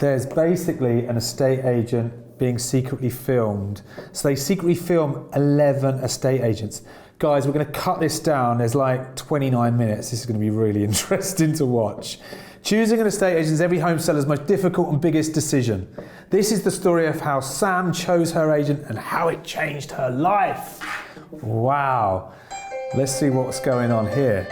There's basically an estate agent being secretly filmed. So they secretly film 11 estate agents. Guys, we're going to cut this down. There's like 29 minutes. This is going to be really interesting to watch. Choosing an estate agent is every home seller's most difficult and biggest decision. This is the story of how Sam chose her agent and how it changed her life. Wow. Let's see what's going on here.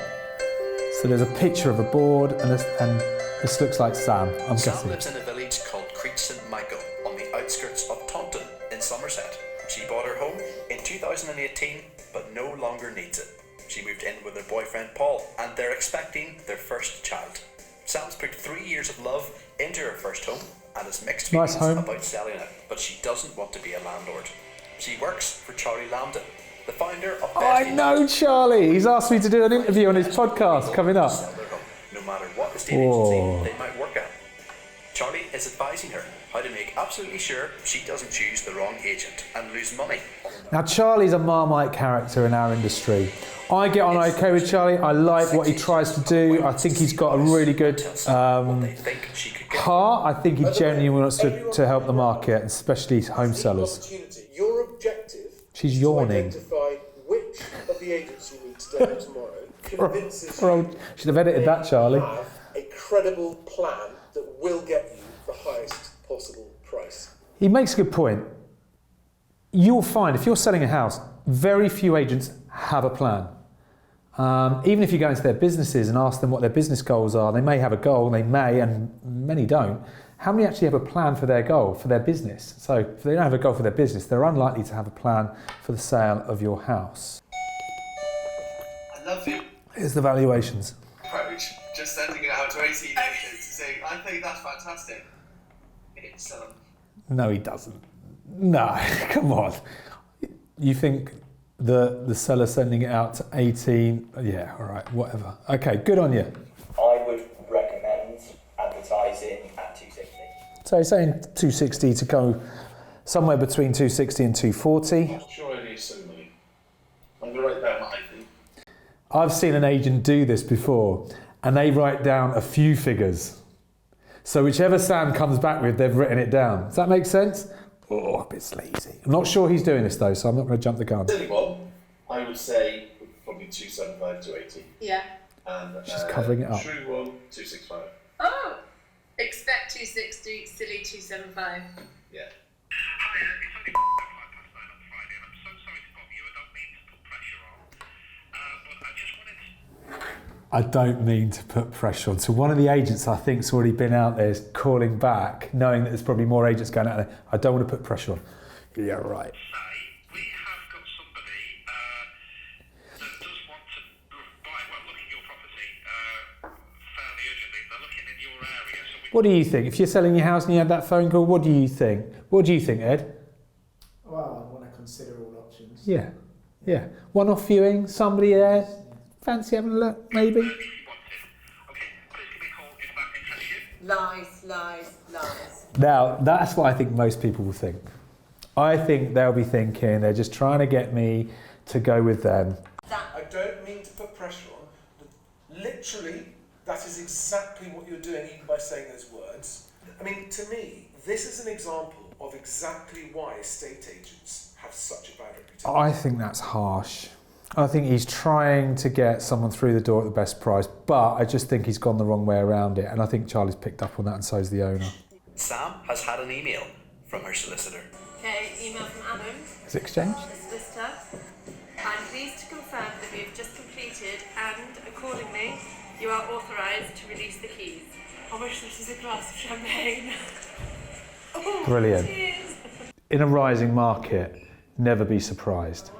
So there's a picture of a board and this looks like Sam, I'm guessing. Sam lives in a village called Creech St Michael on the outskirts of Taunton in Somerset. She bought her home in 2018 but no longer needs it. She moved in with her boyfriend Paul and they're expecting their first child. Sam's put 3 years of love into her first home and has mixed feelings about selling it, but she doesn't want to be a landlord. She works for Charlie Lambden, the founder of I know Charlie. He's asked me to do an interview on his podcast coming up. No matter what estate agency they might work at. Charlie is advising her how to make absolutely sure she doesn't choose the wrong agent and lose money. Now Charlie's a Marmite character in our industry. I get on okay with Charlie. I like what he tries to do. I think he's got a really good heart. I think he genuinely wants to help the market, especially home sellers. Your objective She's yawning. is to identify which of the agents you meet today or tomorrow convinces Should have edited that, Charlie. have a credible plan that will get you the highest possible price. He makes a good point. You'll find if you're selling a house, very few agents have a plan. Even if you go into their businesses and ask them what their business goals are, they may have a goal, they may, and many don't. How many actually have a plan for their goal, for their business? So if they don't have a goal for their business, they're unlikely to have a plan for the sale of your house. I love you. Here's the valuations. Approach, just sending it out to 18 agents to say, I think that's fantastic. It's No, he doesn't. No, come on. You think the seller sending it out to 18? Yeah, all right, whatever. Okay, good on you. I would recommend advertising at 260. So you're saying 260 to go somewhere between 260 and 240. I'm sure it is so many. I'm going to write down what I think. I've seen an agent do this before, and they write down a few figures. So whichever Sam comes back with, they've written it down. Does that make sense? Oh, a bit sleazy. I'm not sure he's doing this though, so I'm not going to jump the gun. Silly one, I would say probably 275, 280. Yeah. And she's covering it up. True one, 265. Oh! Expect 260, silly 275. Yeah. Hiya, it's only 9 past 9 on Friday, and I'm so sorry to bother you. I don't mean to put pressure on, but I just wanted to... I don't mean to put pressure on. So one of the agents I think's already been out there is calling back, knowing that there's probably more agents going out there. I don't want to put pressure on. Yeah, right. We have got somebody that does want to buy, look at your property fairly urgently. They're looking in your area. So What do you think? If you're selling your house and you had that phone call, what do you think? What do you think, Ed? Well, I want to consider all options. Yeah, yeah. One-off viewing, somebody there, fancy having a look, maybe? Lies, lies, lies. Now, that's what I think most people will think. I think they'll be thinking they're just trying to get me to go with them. I don't mean to put pressure on, but literally, that is exactly what you're doing even by saying those words. I mean, to me, this is an example of exactly why estate agents have such a bad reputation. I think that's harsh. I think he's trying to get someone through the door at the best price, but I just think he's gone the wrong way around it, and I think Charlie's picked up on that, and so's the owner. Sam has had an email from her solicitor. Okay, email from Adam. Is it exchanged? The solicitor. I'm pleased to confirm that we have just completed and, accordingly, you are authorised to release the keys. I wish this was a glass of champagne. Oh, Brilliant. Cheers. In a rising market, never be surprised.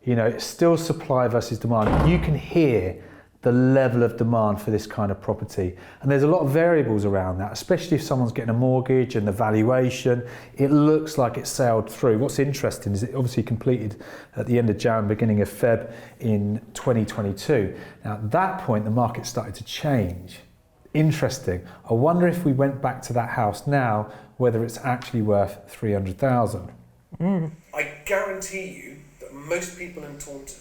You know, it's still supply versus demand. You can hear the level of demand for this kind of property. And there's a lot of variables around that, especially if someone's getting a mortgage and the valuation. It looks like it's sailed through. What's interesting is it obviously completed at the end of Jan, beginning of Feb in 2022. Now, at that point, the market started to change. Interesting. I wonder if we went back to that house now, whether it's actually worth 300,000. I guarantee you that most people in Taunton,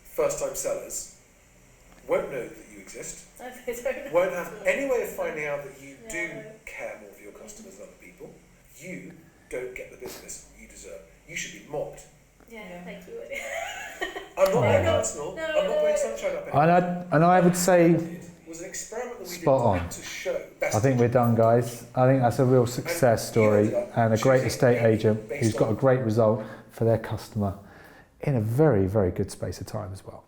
first-time sellers, won't know that you exist, won't have any way of finding out that you do care more of your I'm not being No. personal. No. I'm not putting sunshine up. And I would say, It was an experiment that we Spot did on. to show best I think we're done, guys. I think that's a real success story and a great estate agent who's got a great result for their customer in a very, very good space of time as well.